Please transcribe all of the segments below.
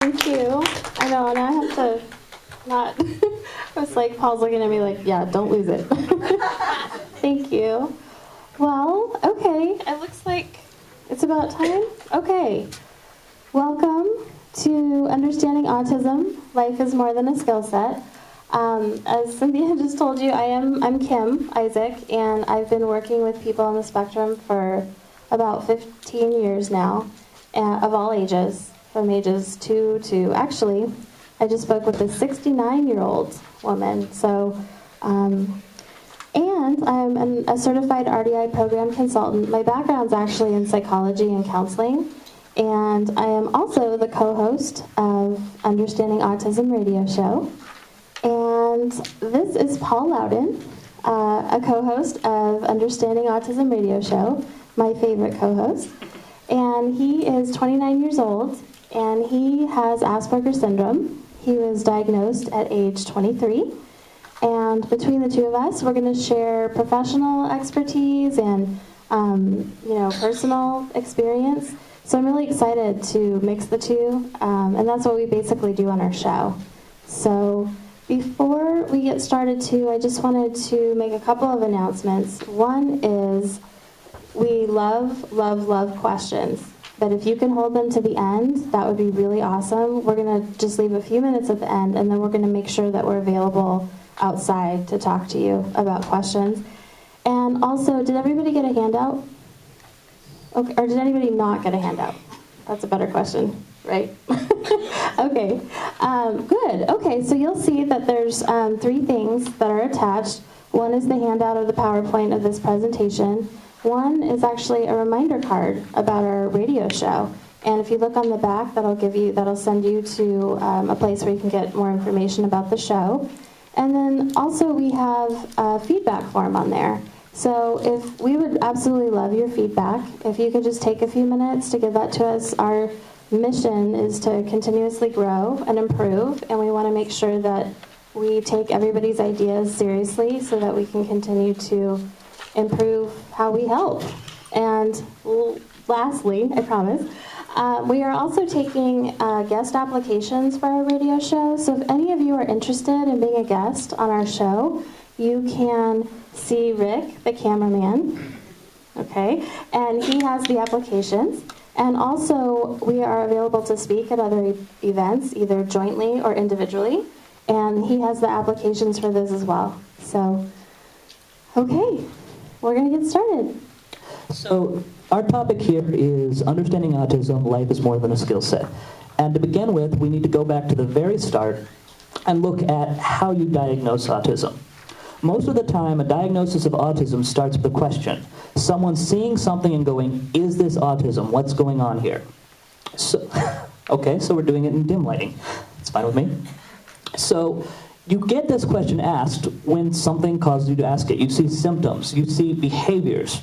Thank you. I know, and I have to not, I was like, Paul's looking at me like, yeah, don't lose it. Thank you. Well, okay, it looks like it's about time. Okay. Welcome to Understanding Autism, Life is More Than a Skill Set. As Cynthia just told you, I'm Kim Isaac, and I've been working with people on the spectrum for about 15 years now, of all ages, from ages 2 to, actually, I just spoke with a 69-year-old woman. So, and I'm a certified RDI program consultant. My background's actually in psychology and counseling, and I am also the co-host of Understanding Autism radio show. And this is Paul Loudon, a co-host of Understanding Autism radio show, my favorite co-host. And he is 29 years old, and he has Asperger syndrome. He was diagnosed at age 23. And between the two of us, we're going to share professional expertise and personal experience. So I'm really excited to mix the two, and that's what we basically do on our show. So before we get started, I just wanted to make a couple of announcements. One is we love, love, love questions. But if you can hold them to the end, that would be really awesome. We're going to just leave a few minutes at the end, and then we're going to make sure that we're available outside to talk to you about questions. And also, did everybody get a handout? Okay, or did anybody not get a handout? That's a better question, right? Okay, good. Okay, so you'll see that there's 3 things that are attached. One is the handout of the PowerPoint of this presentation. One is actually a reminder card about our radio show. And if you look on the back, that'll send you to a place where you can get more information about the show. And then also we have a feedback form on there. So if we would absolutely love your feedback, if you could just take a few minutes to give that to us. Our mission is to continuously grow and improve, and we want to make sure that we take everybody's ideas seriously so that we can continue to improve how we help. And lastly, I promise, we are also taking guest applications for our radio show. So if any of you are interested in being a guest on our show, you can see Rick, the cameraman, okay? And he has the applications. And also, we are available to speak at other events, either jointly or individually. And he has the applications for those as well. So, okay, we're going to get started. So, our topic here is Understanding Autism, Life is More Than a Skill Set. And to begin with, we need to go back to the very start and look at how you diagnose autism. Most of the time, a diagnosis of autism starts with a question. Someone seeing something and going, is this autism? What's going on here? So, okay, so we're doing it in dim lighting. It's fine with me. So you get this question asked when something causes you to ask it. You see symptoms. You see behaviors.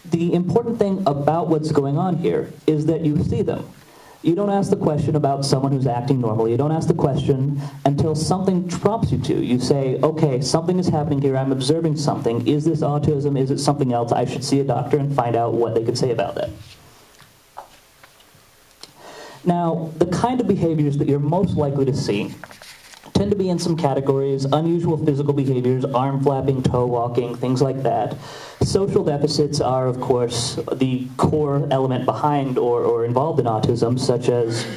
The important thing about what's going on here is that you see them. You don't ask the question about someone who's acting normally. You don't ask the question until something prompts you to. You say, okay, something is happening here. I'm observing something. Is this autism? Is it something else? I should see a doctor and find out what they could say about that. Now, the kind of behaviors that you're most likely to see tend to be in some categories: unusual physical behaviors, arm flapping, toe walking, things like that. Social deficits are, of course, the core element behind or involved in autism, such as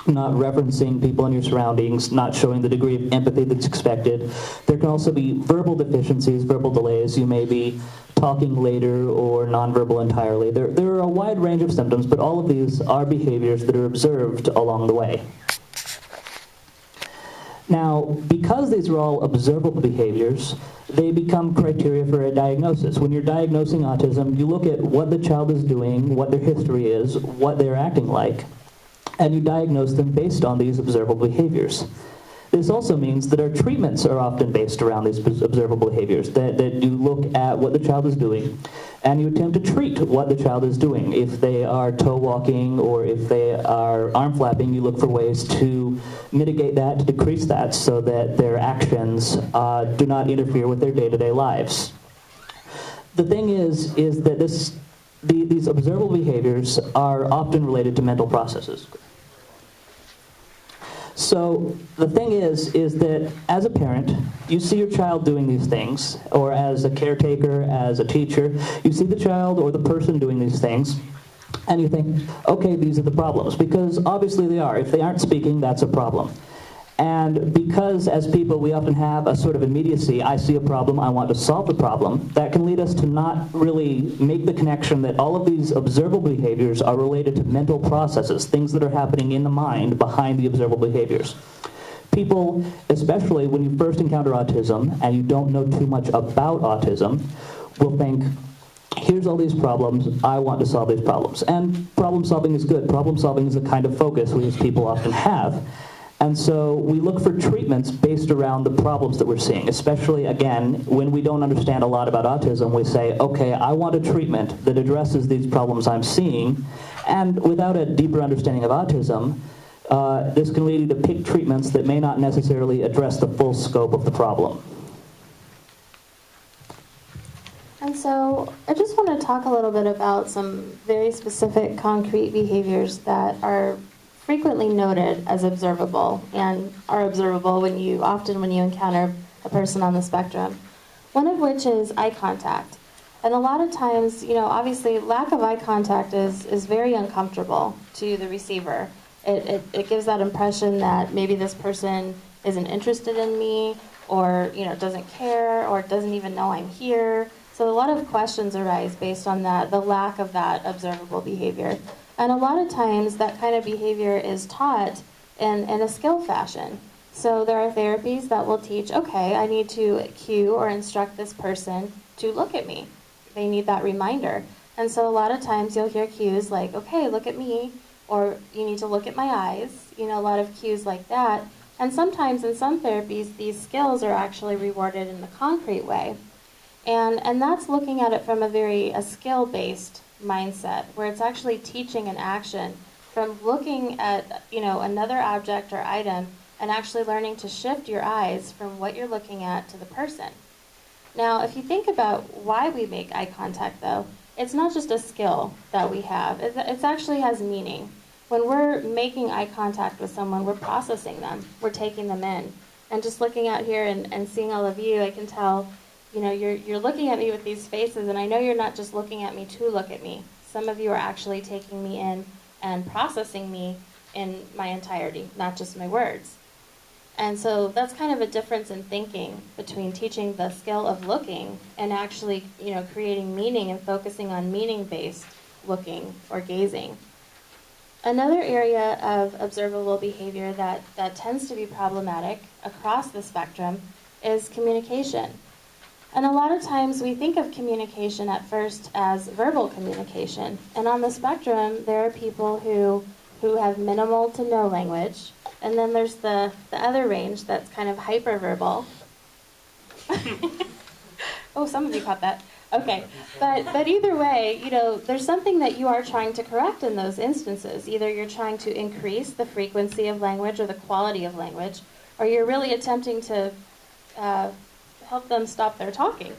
not referencing people in your surroundings, not showing the degree of empathy that's expected. There can also be verbal deficiencies, verbal delays. You may be talking later or nonverbal entirely. There are a wide range of symptoms, but all of these are behaviors that are observed along the way. Now, because these are all observable behaviors, they become criteria for a diagnosis. When you're diagnosing autism, you look at what the child is doing, what their history is, what they're acting like, and you diagnose them based on these observable behaviors. This also means that our treatments are often based around these observable behaviors, that you look at what the child is doing, and you attempt to treat what the child is doing. If they are toe walking or if they are arm flapping, you look for ways to mitigate that, to decrease that, so that their actions do not interfere with their day-to-day lives. The thing is that these observable behaviors are often related to mental processes. So the thing is that as a parent, you see your child doing these things, or as a caretaker, as a teacher, you see the child or the person doing these things, and you think, okay, these are the problems, because obviously they are. If they aren't speaking, that's a problem. And because as people we often have a sort of immediacy, I see a problem, I want to solve the problem, that can lead us to not really make the connection that all of these observable behaviors are related to mental processes, things that are happening in the mind behind the observable behaviors. People, especially when you first encounter autism and you don't know too much about autism, will think, here's all these problems, I want to solve these problems. And problem solving is good. Problem solving is the kind of focus these people often have. And so we look for treatments based around the problems that we're seeing, especially, again, when we don't understand a lot about autism, we say, okay, I want a treatment that addresses these problems I'm seeing, and without a deeper understanding of autism, this can lead you to pick treatments that may not necessarily address the full scope of the problem. And so I just want to talk a little bit about some very specific concrete behaviors that are frequently noted as observable and are observable when you encounter a person on the spectrum. One of which is eye contact. And a lot of times, obviously lack of eye contact is very uncomfortable to the receiver. It gives that impression that maybe this person isn't interested in me, or doesn't care, or doesn't even know I'm here. So a lot of questions arise based on that, the lack of that observable behavior. And a lot of times that kind of behavior is taught in a skill fashion. So there are therapies that will teach, okay, I need to cue or instruct this person to look at me. They need that reminder. And so a lot of times you'll hear cues like, okay, look at me, or you need to look at my eyes, a lot of cues like that. And sometimes in some therapies, these skills are actually rewarded in a concrete way. And that's looking at it from a skill-based mindset, where it's actually teaching an action from looking at, another object or item and actually learning to shift your eyes from what you're looking at to the person. Now, if you think about why we make eye contact, though, it's not just a skill that we have. It actually has meaning. When we're making eye contact with someone, we're processing them. We're taking them in. And just looking out here and seeing all of you, I can tell, you're looking at me with these faces, and I know you're not just looking at me to look at me. Some of you are actually taking me in and processing me in my entirety, not just my words. And so that's kind of a difference in thinking between teaching the skill of looking and actually, creating meaning and focusing on meaning-based looking or gazing. Another area of observable behavior that tends to be problematic across the spectrum is communication. And a lot of times we think of communication at first as verbal communication. And on the spectrum, there are people who have minimal to no language. And then there's the other range that's kind of hyperverbal. Oh, some of you caught that. Okay. But either way, there's something that you are trying to correct in those instances. Either you're trying to increase the frequency of language or the quality of language, or you're really attempting to help them stop their talking.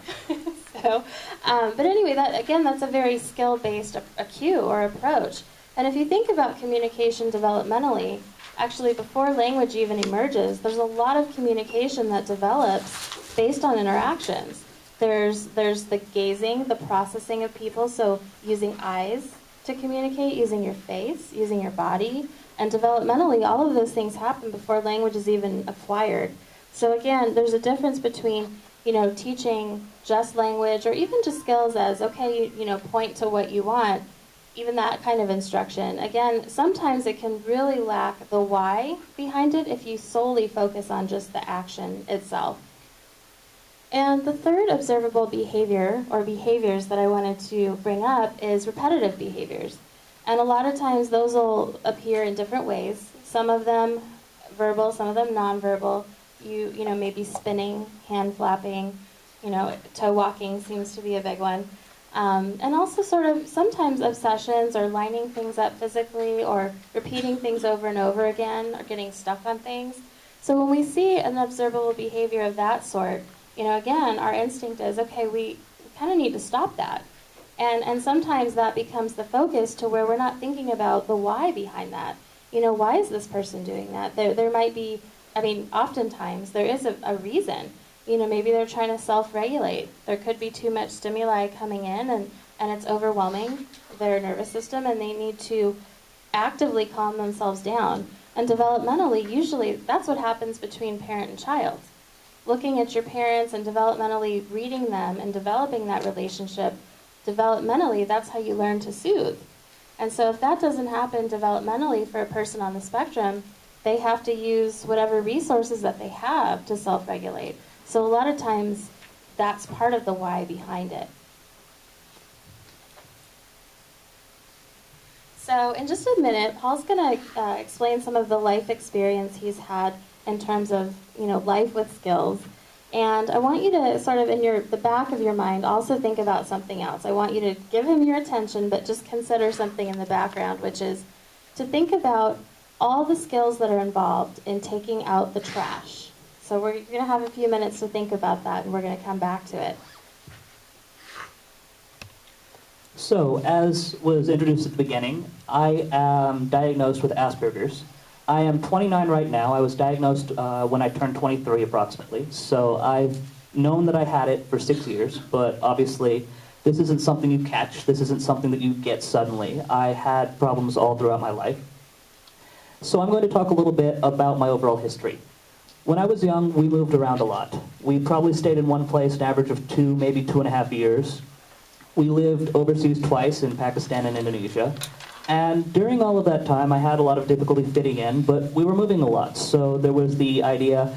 But anyway, that's a very skill-based cue or approach. And if you think about communication developmentally, actually before language even emerges, there's a lot of communication that develops based on interactions. There's the gazing, the processing of people, so using eyes to communicate, using your face, using your body, and developmentally all of those things happen before language is even acquired. So again, there's a difference between, teaching just language or even just skills as, okay, point to what you want, even that kind of instruction. Again, sometimes it can really lack the why behind it if you solely focus on just the action itself. And the third observable behavior or behaviors that I wanted to bring up is repetitive behaviors. And a lot of times those will appear in different ways. Some of them verbal, some of them nonverbal. You know, maybe spinning, hand flapping, toe walking seems to be a big one. And also sort of sometimes obsessions or lining things up physically or repeating things over and over again or getting stuck on things. So when we see an observable behavior of that sort, again, our instinct is, okay, we kind of need to stop that. And sometimes that becomes the focus to where we're not thinking about the why behind that. why is this person doing that? There might be, oftentimes there is a reason. Maybe they're trying to self-regulate. There could be too much stimuli coming in, and it's overwhelming their nervous system, and they need to actively calm themselves down. And developmentally, usually that's what happens between parent and child. Looking at your parents and developmentally reading them and developing that relationship, developmentally, that's how you learn to soothe. And so if that doesn't happen developmentally for a person on the spectrum, they have to use whatever resources that they have to self-regulate. So a lot of times, that's part of the why behind it. So in just a minute, Paul's going to explain some of the life experience he's had in terms of, life with skills. And I want you to sort of, in the back of your mind, also think about something else. I want you to give him your attention, but just consider something in the background, which is to think about all the skills that are involved in taking out the trash. So we're going to have a few minutes to think about that, and we're going to come back to it. So, as was introduced at the beginning, I am diagnosed with Asperger's. I am 29 right now. I was diagnosed when I turned 23 approximately. So I've known that I had it for 6 years, but obviously this isn't something you catch. This isn't something that you get suddenly. I had problems all throughout my life. So I'm going to talk a little bit about my overall history. When I was young, we moved around a lot. We probably stayed in one place an average of 2, maybe 2.5 years. We lived overseas twice in Pakistan and Indonesia. And during all of that time, I had a lot of difficulty fitting in, but we were moving a lot. So there was the idea,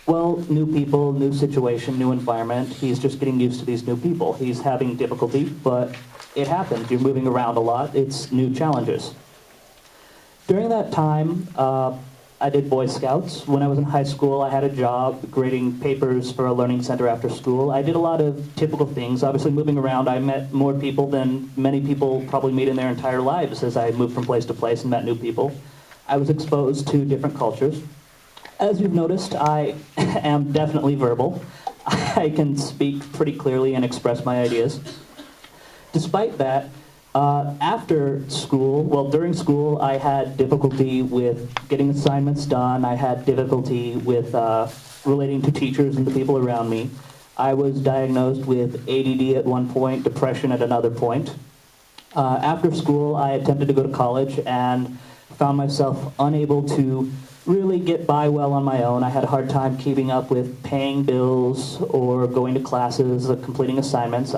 well, new people, new situation, new environment. He's just getting used to these new people. He's having difficulty, but it happens. You're moving around a lot. It's new challenges. During that time, I did Boy Scouts. When I was in high school, I had a job grading papers for a learning center after school. I did a lot of typical things. Obviously, moving around, I met more people than many people probably meet in their entire lives as I moved from place to place and met new people. I was exposed to different cultures. As you've noticed, I am definitely verbal. I can speak pretty clearly and express my ideas. Despite that, after school, during school, I had difficulty with getting assignments done. I had difficulty with relating to teachers and the people around me. I was diagnosed with ADD at one point, depression at another point. After school, I attempted to go to college and found myself unable to really get by well on my own. I had a hard time keeping up with paying bills or going to classes or completing assignments.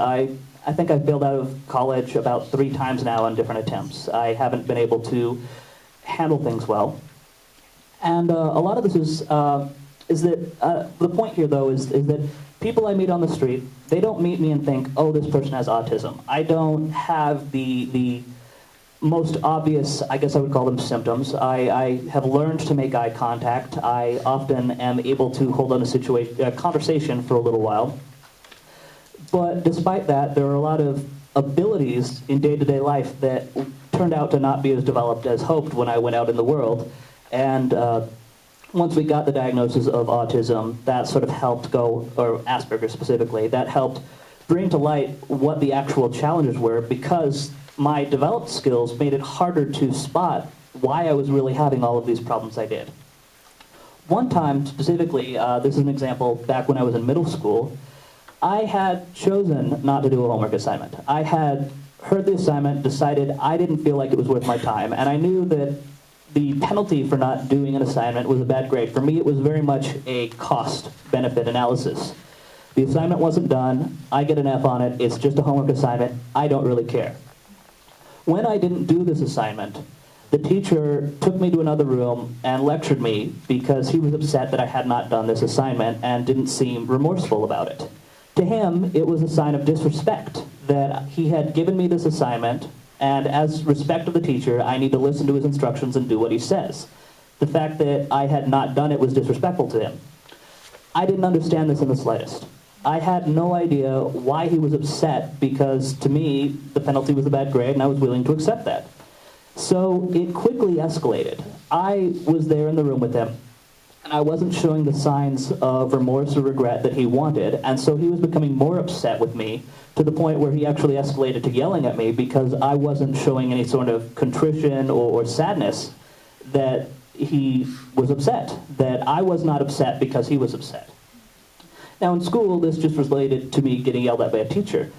I think I've failed out of college about 3 times now on different attempts. I haven't been able to handle things well. And a lot of this is that, the point here though is that people I meet on the street, they don't meet me and think, oh, this person has autism. I don't have the most obvious, I guess I would call them symptoms. I have learned to make eye contact. I often am able to hold on a conversation for a little while. But despite that, there are a lot of abilities in day-to-day life that turned out to not be as developed as hoped when I went out in the world. And once we got the diagnosis of autism, that sort of helped or Asperger specifically, that helped bring to light what the actual challenges were, because my developed skills made it harder to spot why I was really having all of these problems I did. One time specifically, this is an example back when I was in middle school, I had chosen not to do a homework assignment. I had heard the assignment, decided I didn't feel like it was worth my time, and I knew that the penalty for not doing an assignment was a bad grade. For me, it was very much a cost-benefit analysis. The assignment wasn't done, I get an F on it, it's just a homework assignment, I don't really care. When I didn't do this assignment, the teacher took me to another room and lectured me because he was upset that I had not done this assignment and didn't seem remorseful about it. To him, it was a sign of disrespect that he had given me this assignment, and as respect of the teacher, I need to listen to his instructions and do what he says. The fact that I had not done it was disrespectful to him. I didn't understand this in the slightest. I had no idea why he was upset, because to me, the penalty was a bad grade, and I was willing to accept that. So it quickly escalated. I was there in the room with him, and I wasn't showing the signs of remorse or regret that he wanted, and so he was becoming more upset with me to the point where he actually escalated to yelling at me because I wasn't showing any sort of contrition or sadness that he was upset, that I was not upset because he was upset. Now in school, this just related to me getting yelled at by a teacher,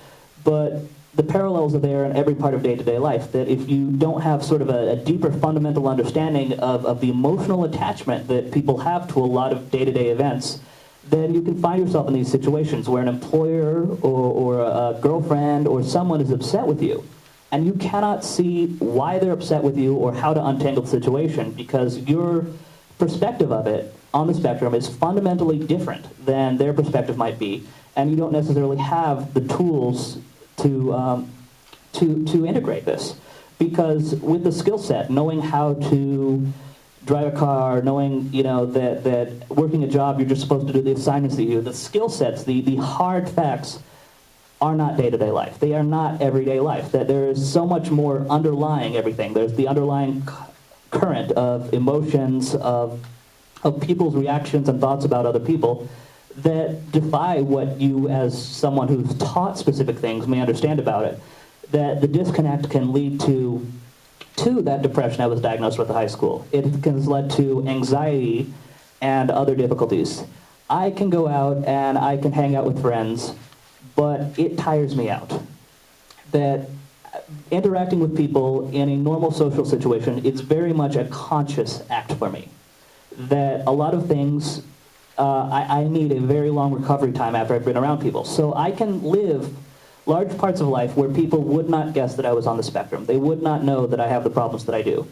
but the parallels are there in every part of day-to-day life, that if you don't have sort of a deeper fundamental understanding of the emotional attachment that people have to a lot of day-to-day events, then you can find yourself in these situations where an employer or a girlfriend or someone is upset with you, and you cannot see why they're upset with you or how to untangle the situation because your perspective of it on the spectrum is fundamentally different than their perspective might be, and you don't necessarily have the tools to integrate this. Because with the skill set, knowing how to drive a car, knowing that working a job, you're just supposed to do the assignments that you do, the skill sets, the hard facts are not day-to-day life. They are not everyday life. That there is so much more underlying everything. There's the underlying current of emotions, of people's reactions and thoughts about other people that defy what you, as someone who's taught specific things, may understand about it. That the disconnect can lead to that depression I was diagnosed with in high school. It has led to anxiety and other difficulties. I can go out and I can hang out with friends, but it tires me out. That interacting with people in a normal social situation, it's very much a conscious act for me. That a lot of things, I need a very long recovery time after I've been around people. So I can live large parts of life where people would not guess that I was on the spectrum. They would not know that I have the problems that I do.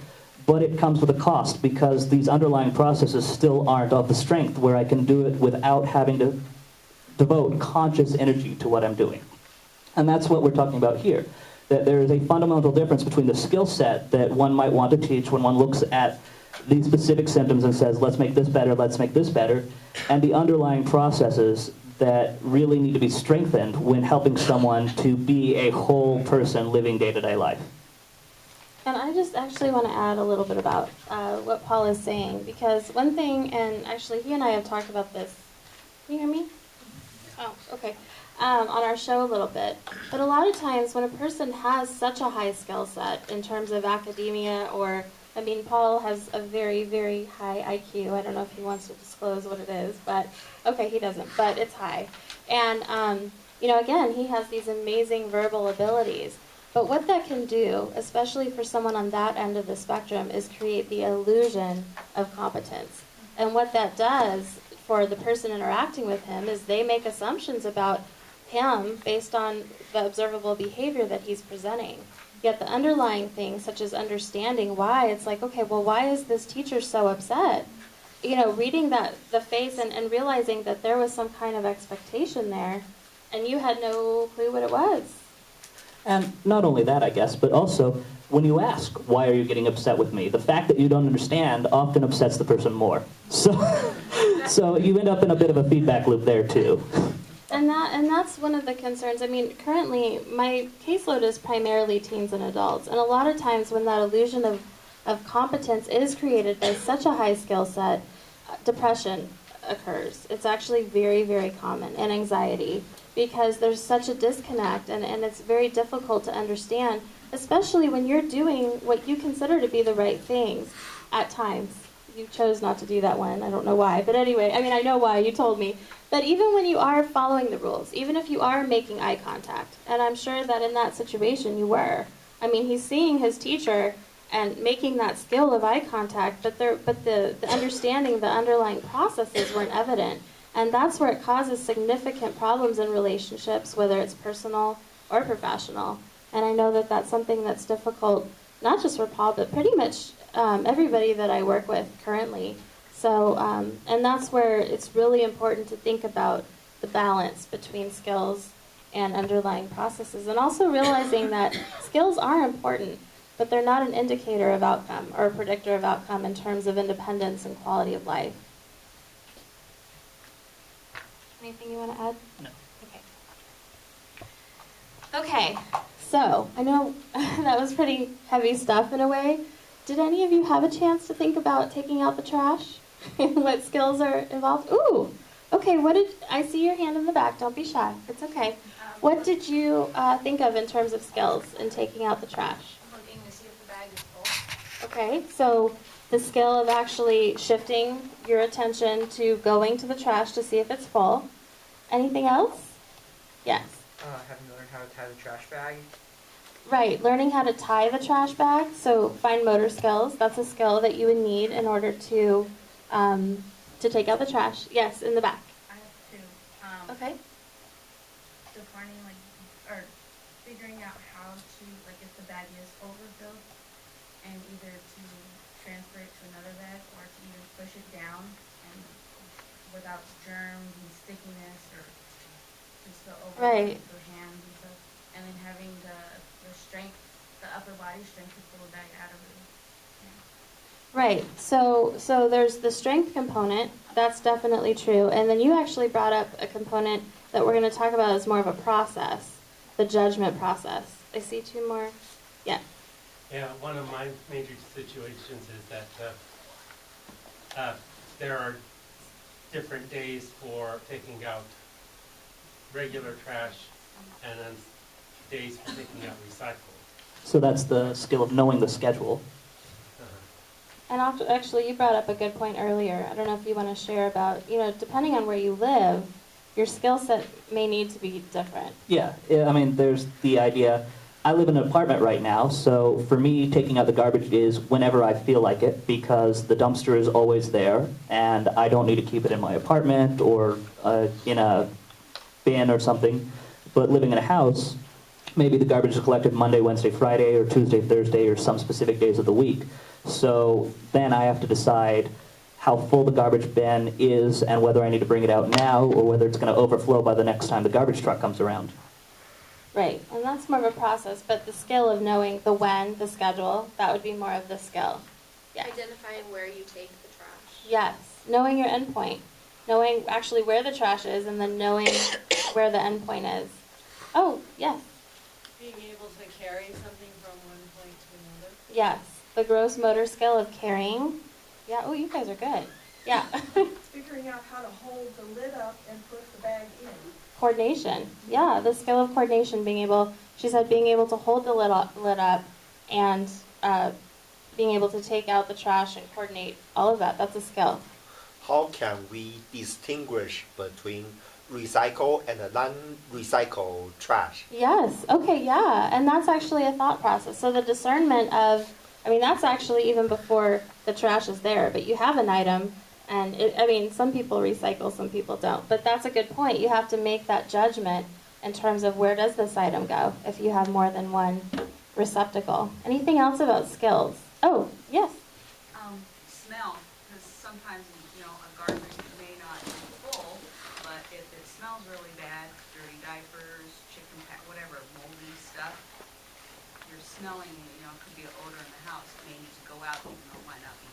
But it comes with a cost because these underlying processes still aren't of the strength where I can do it without having to devote conscious energy to what I'm doing. And that's what we're talking about here. That there is a fundamental difference between the skill set that one might want to teach when one looks at these specific symptoms and says, let's make this better, and the underlying processes that really need to be strengthened when helping someone to be a whole person living day-to-day life. And I just actually want to add a little bit about what Paul is saying, because one thing, and actually he and I have talked about this. Can you hear me? Oh, okay. On our show a little bit. But a lot of times when a person has such a high skill set in terms of academia or, I mean, Paul has a very, very high IQ. I don't know if he wants to disclose what it is, but, okay, he doesn't, but it's high. And, again, he has these amazing verbal abilities. But what that can do, especially for someone on that end of the spectrum, is create the illusion of competence. And what that does for the person interacting with him is they make assumptions about him based on the observable behavior that he's presenting. Yet the underlying things, such as understanding why, it's like, okay, well, why is this teacher so upset? Reading the face and realizing that there was some kind of expectation there, and you had no clue what it was. And not only that, I guess, but also when you ask, why are you getting upset with me? The fact that you don't understand often upsets the person more. So you end up in a bit of a feedback loop there, too. And that's one of the concerns. I mean, currently, my caseload is primarily teens and adults. And a lot of times when that illusion of competence is created by such a high skill set, depression occurs. It's actually very, very common, and anxiety, because there's such a disconnect, and it's very difficult to understand, especially when you're doing what you consider to be the right things at times. You chose not to do that one. I don't know why. But anyway, I mean, I know why. You told me. But even when you are following the rules, even if you are making eye contact, and I'm sure that in that situation you were. I mean, he's seeing his teacher and making that skill of eye contact, but the understanding, the underlying processes weren't evident. And that's where it causes significant problems in relationships, whether it's personal or professional. And I know that that's something that's difficult, not just for Paul, but pretty much everybody that I work with currently. So, and that's where it's really important to think about the balance between skills and underlying processes. And also realizing that skills are important, but they're not an indicator of outcome or a predictor of outcome in terms of independence and quality of life. Anything you want to add? No. Okay, so I know that was pretty heavy stuff in a way. Did any of you have a chance to think about taking out the trash? What skills are involved? Ooh, okay, I see your hand in the back, don't be shy, it's okay. What did you think of in terms of skills in taking out the trash? Looking to see if the bag is full. Okay, so the skill of actually shifting your attention to going to the trash to see if it's full. Anything else? Yes. Having to learn how to tie the trash bag. Right, learning how to tie the trash bag, so fine motor skills. That's a skill that you would need in order to take out the trash. Yes, in the back. I have two. Okay. Defining or figuring out how to, if the bag is overfilled, and either to transfer it to another bag or to either push it down and without germs and stickiness or just the overflow with your hands and stuff, and then having the strength, the upper body strength to pull the bag out of it. Right. So there's the strength component. That's definitely true. And then you actually brought up a component that we're going to talk about as more of a process, the judgment process. I see two more. Yeah. Yeah, one of my major situations is that there are different days for taking out regular trash and then days for taking out recycled. So that's the skill of knowing the schedule. And actually, you brought up a good point earlier. I don't know if you want to share about, depending on where you live, your skill set may need to be different. Yeah, I mean, there's the idea. I live in an apartment right now, so for me, taking out the garbage is whenever I feel like it, because the dumpster is always there, and I don't need to keep it in my apartment or in a bin or something. But living in a house, maybe the garbage is collected Monday, Wednesday, Friday, or Tuesday, Thursday, or some specific days of the week. So then I have to decide how full the garbage bin is and whether I need to bring it out now or whether it's going to overflow by the next time the garbage truck comes around. Right, and that's more of a process, but the skill of knowing the when, the schedule, that would be more of the skill. Yeah. Identifying where you take the trash. Yes, knowing your endpoint, knowing actually where the trash is, and then knowing where the endpoint is. Oh, yes. Being able to carry something from one point to another. Yes, the gross motor skill of carrying. Yeah, oh, you guys are good. Yeah. Figuring out how to hold the lid up and put the bag in. Coordination. Yeah, the skill of coordination, she said being able to hold the lid up and being able to take out the trash and coordinate all of that. That's a skill. How can we distinguish between recycle and non-recycle trash? Yes, okay, yeah, and that's actually a thought process. So the discernment of, that's actually even before the trash is there, but you have an item, and some people recycle, some people don't, but that's a good point. You have to make that judgment in terms of where does this item go if you have more than one receptacle. Anything else about skills? Oh, yes. Smell, because sometimes, a garbage may not be full, but if it smells really bad, dirty diapers, chicken whatever, moldy stuff, you're smelling, could be an odor in the house. It may need to go out even though it might not be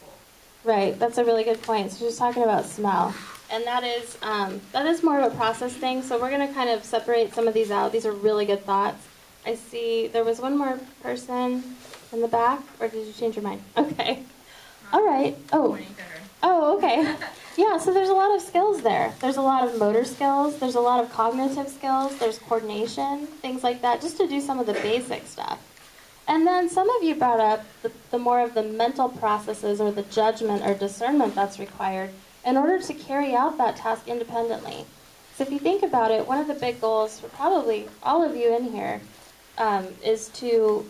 full. Right, that's a really good point. So she's talking about smell. And that is more of a process thing, so we're going to kind of separate some of these out. These are really good thoughts. I see there was one more person in the back, or did you change your mind? Okay. All right. Oh, okay. Yeah, so there's a lot of skills there. There's a lot of motor skills. There's a lot of cognitive skills. There's coordination, things like that, just to do some of the basic stuff. And then some of you brought up the more of the mental processes or the judgment or discernment that's required in order to carry out that task independently. So if you think about it, one of the big goals for probably all of you in here is to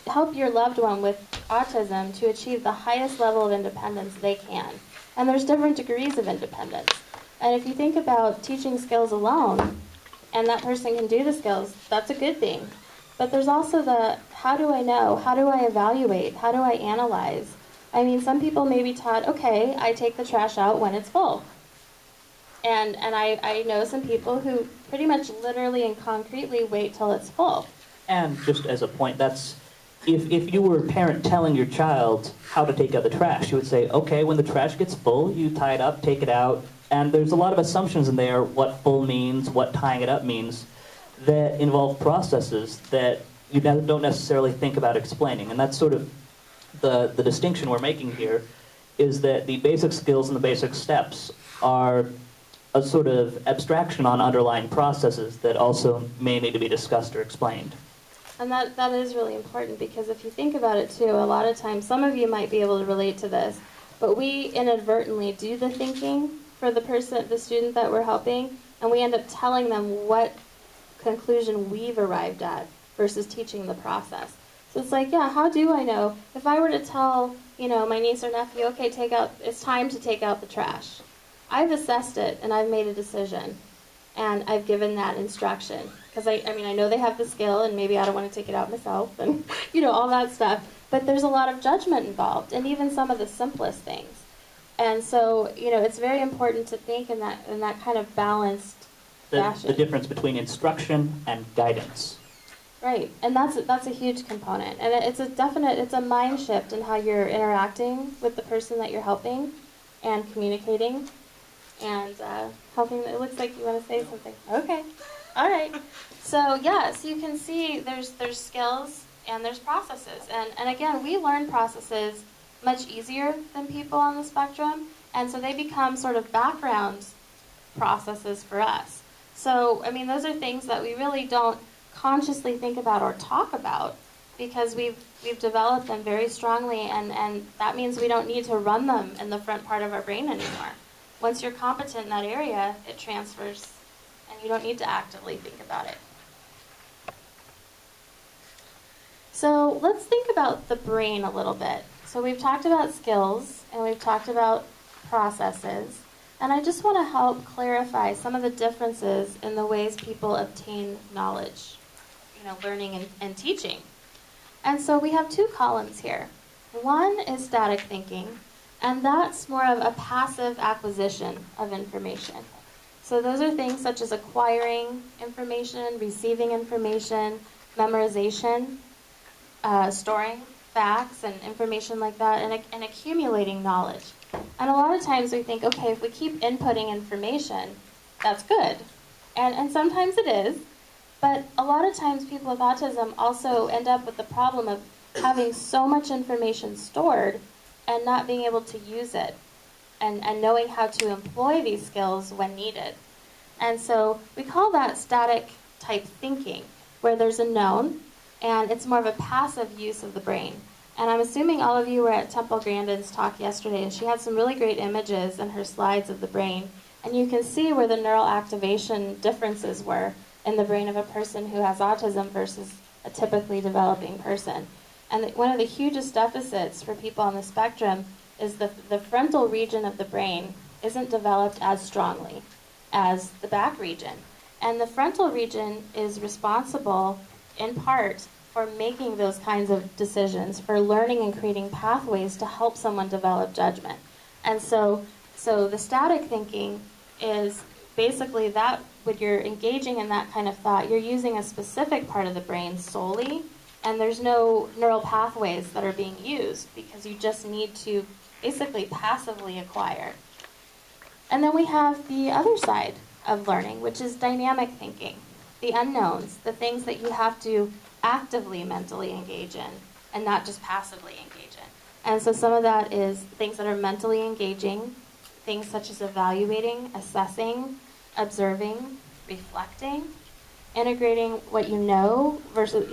help your loved one with autism to achieve the highest level of independence they can. And there's different degrees of independence. And if you think about teaching skills alone, and that person can do the skills, that's a good thing. But there's also the, how do I know? How do I evaluate? How do I analyze? Some people may be taught, okay, I take the trash out when it's full. And I know some people who pretty much literally and concretely wait till it's full. And just as a point, that's, if you were a parent telling your child how to take out the trash, you would say, okay, when the trash gets full, you tie it up, take it out. And there's a lot of assumptions in there, what full means, what tying it up means, that involve processes that you don't necessarily think about explaining. And that's sort of the distinction we're making here, is that the basic skills and the basic steps are a sort of abstraction on underlying processes that also may need to be discussed or explained. And that is really important, because if you think about it too, a lot of times, some of you might be able to relate to this, but we inadvertently do the thinking for the student that we're helping, and we end up telling them what conclusion we've arrived at versus teaching the process. So it's like, yeah, how do I know? If I were to tell, my niece or nephew, okay, it's time to take out the trash. I've assessed it and I've made a decision, and I've given that instruction. Because I know they have the skill, and maybe I don't want to take it out myself, and all that stuff. But there's a lot of judgment involved, and even some of the simplest things. And so, it's very important to think in that kind of balanced fashion. The difference between instruction and guidance. Right, and that's a huge component, and it's a mind shift in how you're interacting with the person that you're helping, and communicating, and helping. It looks like you want to say something. Okay, all right. So so you can see there's skills and there's processes, and again, we learn processes much easier than people on the spectrum, and so they become sort of background processes for us. So those are things that we really don't consciously think about or talk about, because we've developed them very strongly, and that means we don't need to run them in the front part of our brain anymore. Once you're competent in that area, it transfers, and you don't need to actively think about it. So let's think about the brain a little bit. So we've talked about skills, and we've talked about processes, and I just want to help clarify some of the differences in the ways people obtain knowledge, learning and teaching. And so we have two columns here. One is static thinking, and that's more of a passive acquisition of information. So those are things such as acquiring information, receiving information, memorization, storing facts and information like that, and accumulating knowledge. And a lot of times we think, okay, if we keep inputting information, that's good. And sometimes it is. But a lot of times people with autism also end up with the problem of having so much information stored and not being able to use it, and knowing how to employ these skills when needed. And so we call that static type thinking, where there's a known, and it's more of a passive use of the brain. And I'm assuming all of you were at Temple Grandin's talk yesterday, and she had some really great images in her slides of the brain. And you can see where the neural activation differences were in the brain of a person who has autism versus a typically developing person. And one of the hugest deficits for people on the spectrum is the frontal region of the brain isn't developed as strongly as the back region. And the frontal region is responsible, in part, for making those kinds of decisions, for learning and creating pathways to help someone develop judgment. And so the static thinking is basically that when you're engaging in that kind of thought, you're using a specific part of the brain solely, and there's no neural pathways that are being used, because you just need to basically passively acquire. And then we have the other side of learning, which is dynamic thinking, the unknowns, the things that you have to actively mentally engage in and not just passively engage in. And so some of that is things that are mentally engaging, things such as evaluating, assessing, observing, reflecting, integrating what you know versus,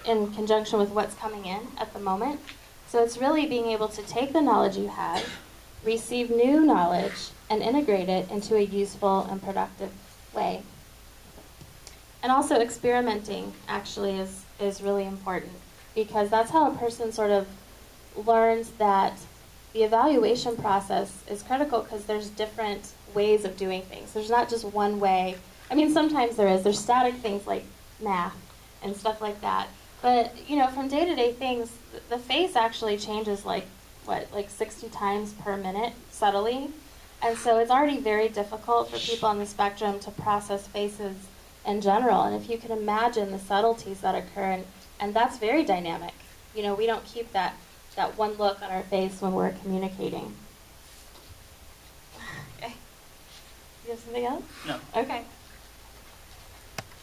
in conjunction with what's coming in at the moment. So it's really being able to take the knowledge you have, receive new knowledge, and integrate it into a useful and productive way. And also experimenting actually is really important, because that's how a person sort of learns that the evaluation process is critical, because there's different ways of doing things. There's not just one way. Sometimes there is. There's static things like math and stuff like that. But, from day-to-day things, the face actually changes like 60 times per minute, subtly. And so it's already very difficult for people on the spectrum to process faces in general. And if you can imagine the subtleties that occur, and that's very dynamic. We don't keep that one look on our face when we're communicating. Okay. You have something else? No. Okay.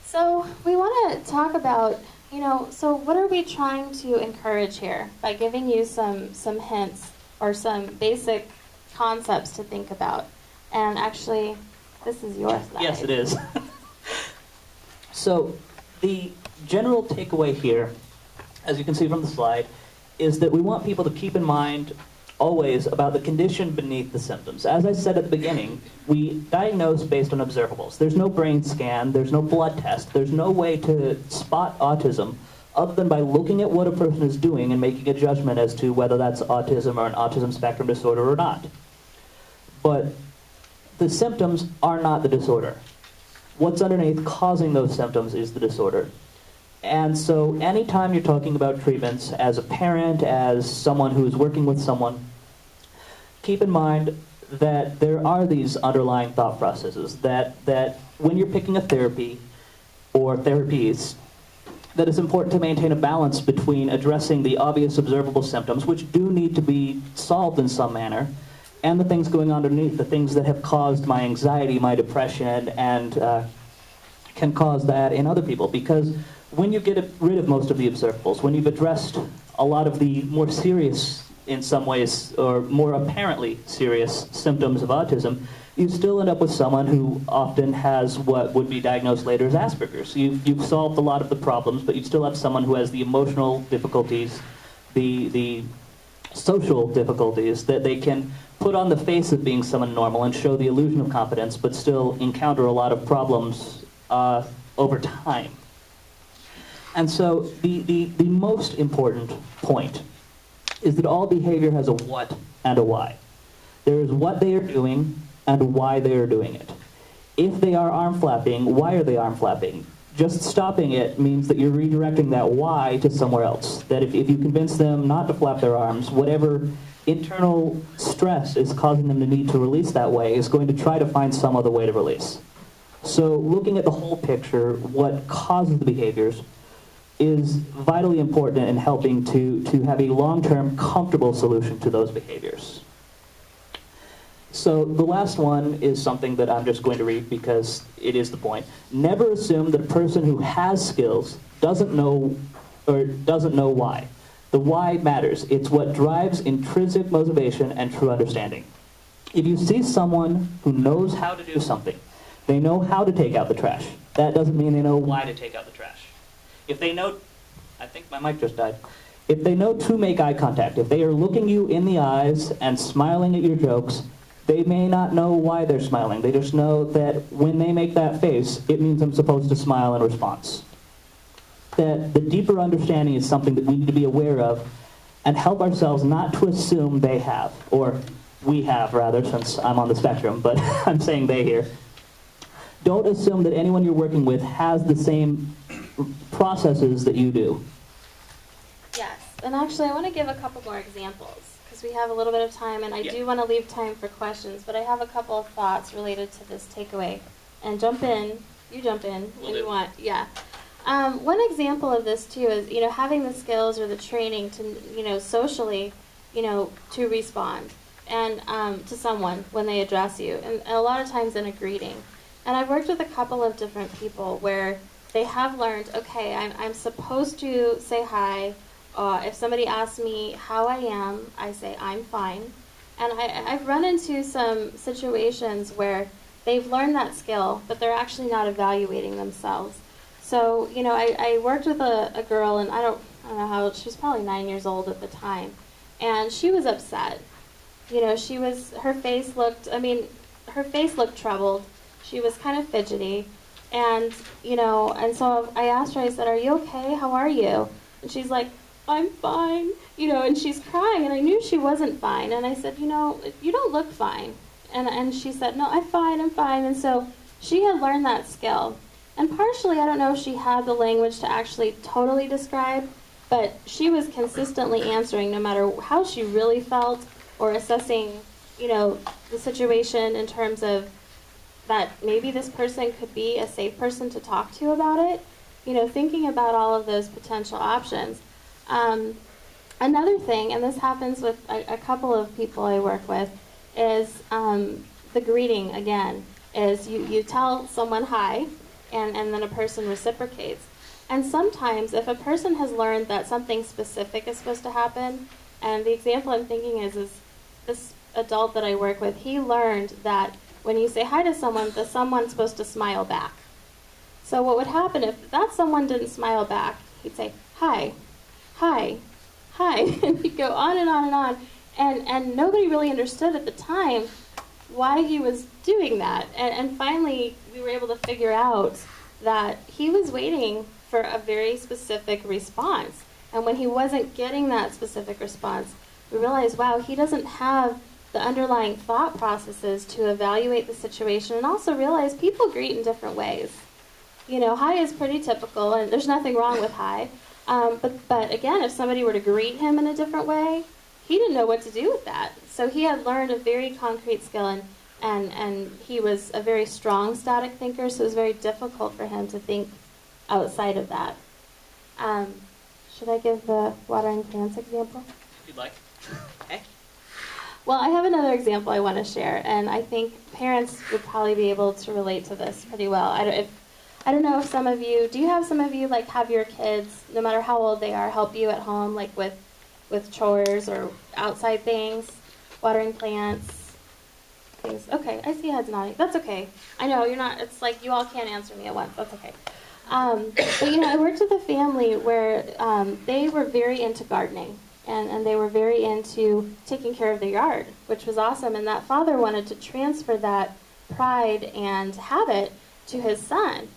So we want to talk about, so what are we trying to encourage here by giving you some hints or some basic concepts to think about? And actually, this is your slide. Yes, it is. So the general takeaway here, as you can see from the slide, is that we want people to keep in mind always about the condition beneath the symptoms. As I said at the beginning, we diagnose based on observables. There's no brain scan, there's no blood test, there's no way to spot autism other than by looking at what a person is doing and making a judgment as to whether that's autism or an autism spectrum disorder or not. But the symptoms are not the disorder. What's underneath causing those symptoms is the disorder. And so anytime you're talking about treatments, as a parent, as someone who's working with someone, keep in mind that there are these underlying thought processes, that when you're picking a therapy or therapies, that it's important to maintain a balance between addressing the obvious observable symptoms, which do need to be solved in some manner, and the things going on underneath, the things that have caused my anxiety, my depression, and can cause that in other people. Because when you get rid of most of the observables, when you've addressed a lot of the more serious, in some ways, or more apparently serious symptoms of autism, you still end up with someone who often has what would be diagnosed later as Asperger's. You've solved a lot of the problems, but you still have someone who has the emotional difficulties, the social difficulties that they can put on the face of being someone normal and show the illusion of competence, but still encounter a lot of problems over time. And so the most important point is that all behavior has a what and a why. There is what they are doing and why they are doing it. If they are arm flapping, why are they arm flapping? Just stopping it means that you're redirecting that why to somewhere else. That if you convince them not to flap their arms, whatever internal stress is causing them to need to release that way is going to try to find some other way to release. So looking at the whole picture, what causes the behaviors, is vitally important in helping to have a long-term, comfortable solution to those behaviors. So the last one is something that I'm just going to read because it is the point. Never assume that a person who has skills doesn't know why. The why matters. It's what drives intrinsic motivation and true understanding. If you see someone who knows how to do something, they know how to take out the trash. That doesn't mean they know why to take out the trash. If they know, I think my mic just died. If they know to make eye contact, if they are looking you in the eyes and smiling at your jokes, they may not know why they're smiling. They just know that when they make that face, it means I'm supposed to smile in response. That the deeper understanding is something that we need to be aware of and help ourselves not to assume they have, or we have rather, since I'm on the spectrum, but I'm saying they here. Don't assume that anyone you're working with has the same processes that you do. Yes, and actually I want to give a couple more examples because we have a little bit of time and I do want to leave time for questions, but I have a couple of thoughts related to this takeaway. And jump in when you want. Yeah. One example of this too is, having the skills or the training to, socially, to respond and to someone when they address you, and a lot of times in a greeting. And I've worked with a couple of different people where they have learned, okay, I'm supposed to say hi. If somebody asks me how I am, I say I'm fine. And I've run into some situations where they've learned that skill, but they're actually not evaluating themselves. So, I worked with a girl, and I don't know how old, she was probably 9 years old at the time, and she was upset. Her face looked troubled. She was kind of fidgety, and so I asked her, I said, "Are you okay? How are you?" And she's like, "I'm fine," and she's crying, and I knew she wasn't fine, and I said, "You don't look fine," and she said, "No, I'm fine, and so she had learned that skill, and partially, I don't know if she had the language to actually totally describe, but she was consistently answering no matter how she really felt, or assessing, the situation in terms of that maybe this person could be a safe person to talk to about it, thinking about all of those potential options. Another thing, and this happens with a couple of people I work with, is the greeting again, is you tell someone hi, and then a person reciprocates. And sometimes if a person has learned that something specific is supposed to happen, and the example I'm thinking is this adult that I work with, he learned that when you say hi to someone, the someone's supposed to smile back. So what would happen if that someone didn't smile back, he'd say, hi, hi, hi, and he'd go on and on and on. And nobody really understood at the time why he was doing that. And finally, we were able to figure out that he was waiting for a very specific response. And when he wasn't getting that specific response, we realized, wow, he doesn't have the underlying thought processes to evaluate the situation, and also realize people greet in different ways. You know, hi is pretty typical, and there's nothing wrong with hi. But again, if somebody were to greet him in a different way, he didn't know what to do with that. So he had learned a very concrete skill, and he was a very strong static thinker, so it was very difficult for him to think outside of that. Should I give the watering plants example? If you'd like. Okay. Well, I have another example I want to share, and I think parents would probably be able to relate to this pretty well. I don't know if some of you, do you have some of you like have your kids, no matter how old they are, help you at home, like with chores or outside things, watering plants, things? Okay, I see heads nodding. That's okay. I know you're not. It's like you all can't answer me at once. That's okay. But you know, I worked with a family where they were very into gardening. And they were very into taking care of their yard, which was awesome. And that father wanted to transfer that pride and habit to his son.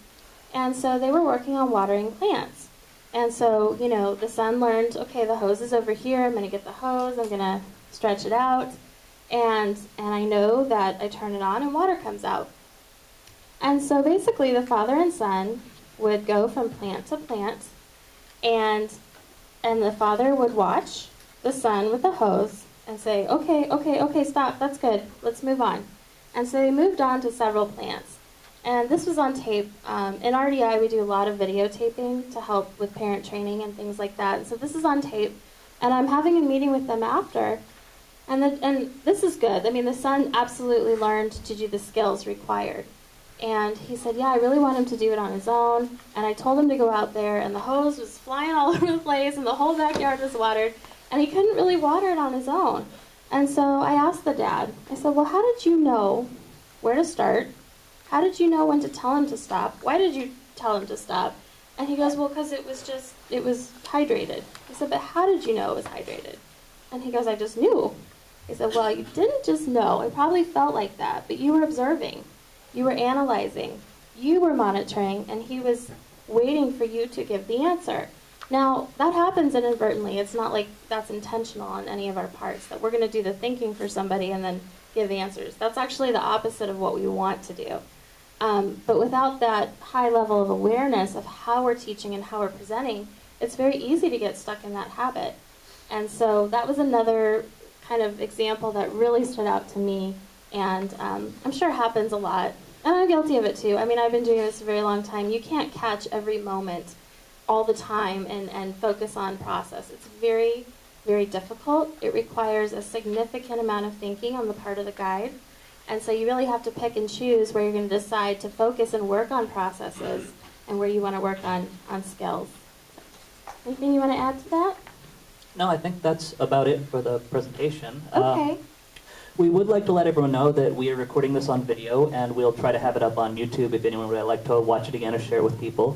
And so they were working on watering plants. And so, you know, the son learned, okay, the hose is over here. I'm going to get the hose. I'm going to stretch it out. And I know that I turn it on and water comes out. And so basically the father and son would go from plant to plant, and the father would watch the son with the hose and say, okay, stop, that's good, let's move on. And so they moved on to several plants. And this was on tape. In RDI, we do a lot of videotaping to help with parent training and things like that. And so this is on tape. And I'm having a meeting with them after. And this is good. I mean, the son absolutely learned to do the skills required. And he said, yeah, I really want him to do it on his own. And I told him to go out there, and the hose was flying all over the place, and the whole backyard was watered, and he couldn't really water it on his own. And so I asked the dad, I said, well, how did you know where to start? How did you know when to tell him to stop? Why did you tell him to stop? And he goes, well, because it was hydrated. I said, but how did you know it was hydrated? And he goes, I just knew. I said, well, you didn't just know. It probably felt like that, but you were observing. You were analyzing, you were monitoring, and he was waiting for you to give the answer. Now, that happens inadvertently. It's not like that's intentional on any of our parts, that we're going to do the thinking for somebody and then give the answers. That's actually the opposite of what we want to do. But without that high level of awareness of how we're teaching and how we're presenting, it's very easy to get stuck in that habit. And so that was another kind of example that really stood out to me, and I'm sure it happens a lot. And I'm guilty of it too. I mean, I've been doing this a very long time. You can't catch every moment all the time and focus on process. It's very, very difficult. It requires a significant amount of thinking on the part of the guide. And so you really have to pick and choose where you're going to decide to focus and work on processes and where you want to work on skills. Anything you want to add to that? No, I think that's about it for the presentation. Okay. We would like to let everyone know that we are recording this on video, and we'll try to have it up on YouTube if anyone would like to watch it again or share with people.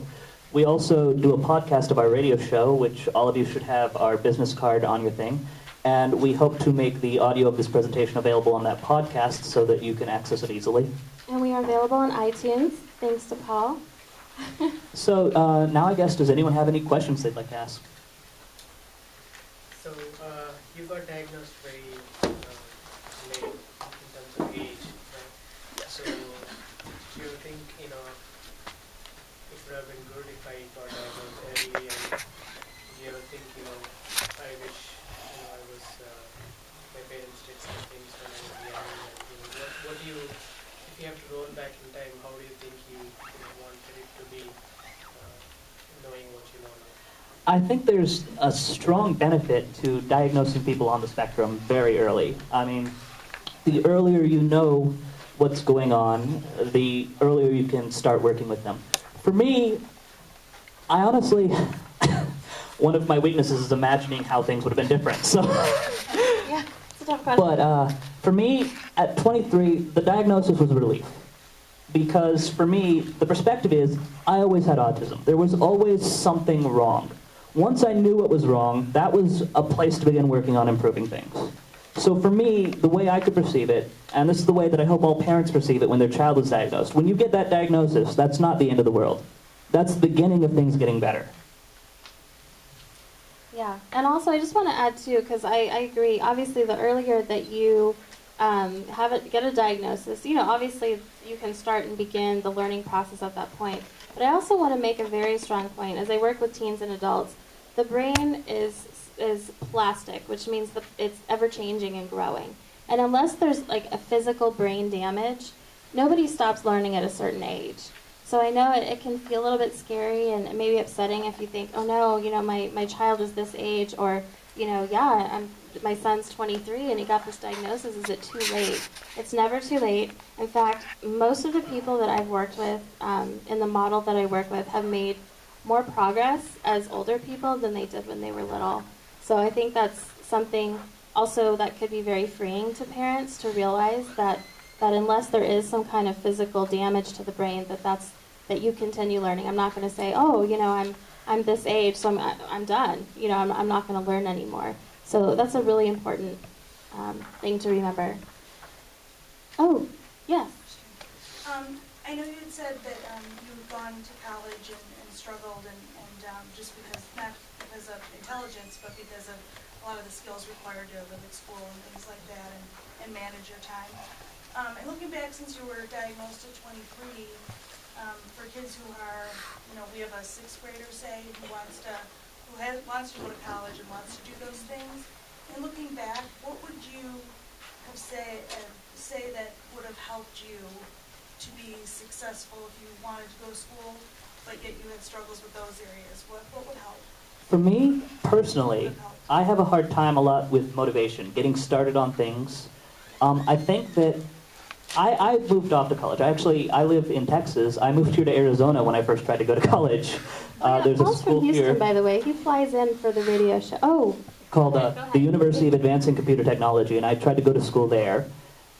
We also do a podcast of our radio show, which all of you should have our business card on your thing. And we hope to make the audio of this presentation available on that podcast so that you can access it easily. And we are available on iTunes, thanks to Paul. So now I guess, does anyone have any questions they'd like to ask? So you got diagnosed very late in terms of age, right? So do you think, it would have been good if I got diagnosed early, and do you ever think, I wish, I was, my parents did some things when I was young, and, what do you, if you have to roll back in time, how do you think you wanted it to be, knowing what you know now? I think there's a strong benefit to diagnosing people on the spectrum very early. I mean, the earlier you know what's going on, the earlier you can start working with them. For me, I honestly, one of my weaknesses is imagining how things would have been different. So, Yeah, it's a tough question. but for me, at 23, the diagnosis was a relief. because for me, the perspective is I always had autism. There was always something wrong. Once I knew what was wrong, that was a place to begin working on improving things. So for me, the way I could perceive it, and this is the way that I hope all parents perceive it when their child is diagnosed, when you get that diagnosis, that's not the end of the world. That's the beginning of things getting better. Yeah, and also I just want to add too, because I agree, obviously the earlier that you get a diagnosis, obviously you can start and begin the learning process at that point. But I also want to make a very strong point. As I work with teens and adults, the brain is plastic, which means that it's ever changing and growing. And unless there's like a physical brain damage, nobody stops learning at a certain age. So I know it can feel a little bit scary and maybe upsetting if you think, oh no, my child is this age, or my son's 23 and he got this diagnosis. Is it too late? It's never too late. In fact, most of the people that I've worked with in the model that I work with have made more progress as older people than they did when they were little. So I think that's something also that could be very freeing to parents to realize that unless there is some kind of physical damage to the brain, that you continue learning. I'm not going to say, oh, I'm this age, so I'm done. I'm not going to learn anymore. So that's a really important thing to remember. Oh, yes. I know you had said that you've gone to college and struggled, and just not because of intelligence, but because of a lot of the skills required to live at school and things like that, and manage your time. And looking back, since you were diagnosed at 23, for kids who are, we have a sixth grader, say, who wants to go to college and wants to do those things. And looking back, what would you have say that would have helped you to be successful if you wanted to go to school, but yet you had struggles with those areas? What would help? For me, personally, I have a hard time a lot with motivation, getting started on things. I think that I moved off to college. I live in Texas. I moved here to Arizona when I first tried to go to college. There's a Paul's school from Houston, here by the way. He flies in for the radio show. Oh. called the University of Advancing Computer Technology, and I tried to go to school there.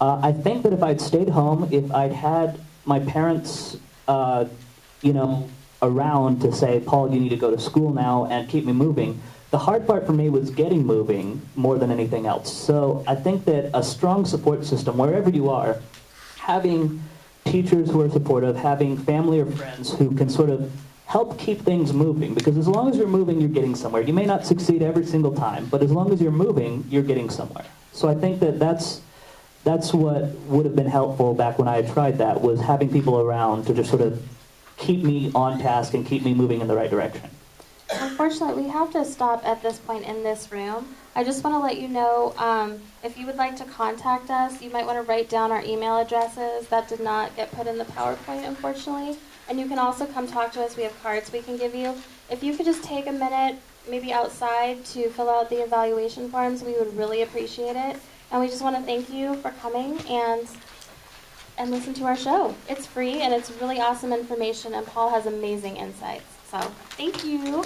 I think that if I'd stayed home, if I'd had my parents, around to say, Paul, you need to go to school now and keep me moving, the hard part for me was getting moving more than anything else. So I think that a strong support system, wherever you are, having teachers who are supportive, having family or friends who can sort of help keep things moving, because as long as you're moving, you're getting somewhere. You may not succeed every single time, but as long as you're moving, you're getting somewhere. So I think that that's what would have been helpful back when I tried that, was having people around to just sort of keep me on task and keep me moving in the right direction. Unfortunately, we have to stop at this point in this room. I just want to let you know, if you would like to contact us, you might want to write down our email addresses. That did not get put in the PowerPoint, unfortunately. And you can also come talk to us. We have cards we can give you. If you could just take a minute, maybe outside, to fill out the evaluation forms, we would really appreciate it. And we just want to thank you for coming and listen to our show. It's free, and it's really awesome information, and Paul has amazing insights. So thank you.